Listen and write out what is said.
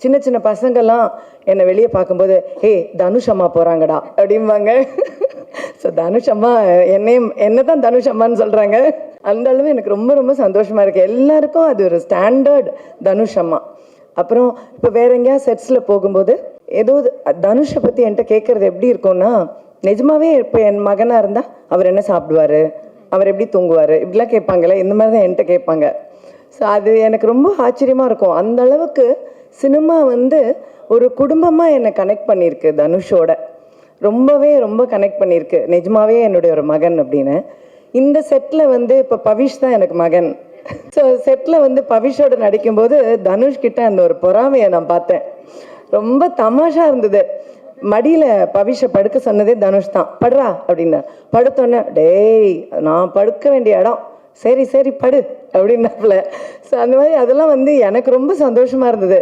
சின்ன சின்ன பசங்கள்லாம் என்னை வெளியே பார்க்கும்போது ஹே தனுஷ் அம்மா போகிறாங்கடா அப்படிம்பாங்க. ஸோ தனுஷ் அம்மா என்ன தான் தனுஷ் அம்மான்னு சொல்கிறாங்க. அந்த அளவு எனக்கு ரொம்ப ரொம்ப சந்தோஷமாக இருக்குது. எல்லாருக்கும் அது ஒரு ஸ்டாண்டர்ட் தனுஷ் அம்மா. அப்புறம் இப்போ வேற எங்கேயா செட்ஸில் போகும்போது ஏதோ தனுஷை பற்றி என்கிட்ட கேட்குறது எப்படி இருக்கும்னா, நிஜமாவே இப்போ என் மகனாக இருந்தால் அவர் என்ன சாப்பிடுவார், அவர் எப்படி தூங்குவார், இப்படிலாம் கேட்பாங்களே, இந்த மாதிரி தான் என்கிட்ட கேட்பாங்க. ஸோ அது எனக்கு ரொம்ப ஆச்சரியமாக இருக்கும். அந்த அளவுக்கு சினிமா வந்து ஒரு குடும்பமாக என்னை கனெக்ட் பண்ணியிருக்கு தனுஷோட. ரொம்ப கனெக்ட் பண்ணியிருக்கு. நிஜமாவே என்னுடைய ஒரு மகன் அப்படின்னு. இந்த செட்டில் வந்து இப்போ பவிஷ் தான் எனக்கு மகன். ஸோ செட்டில் வந்து பவிஷோட நடிக்கும்போது தனுஷ்கிட்ட அந்த ஒரு பொறாமையை நான் பார்த்தேன். ரொம்ப தமாஷா இருந்தது. மடியில் பவிஷை படுக்க சொன்னதே தனுஷ் தான். படுறா அப்படின்னா படுத்தோன்னே டேய் நான் படுக்க வேண்டிய இடம், சரி படு அப்படின்னாப்புல. ஸோ அந்த மாதிரி அதெல்லாம் வந்து எனக்கு ரொம்ப சந்தோஷமாக இருந்தது.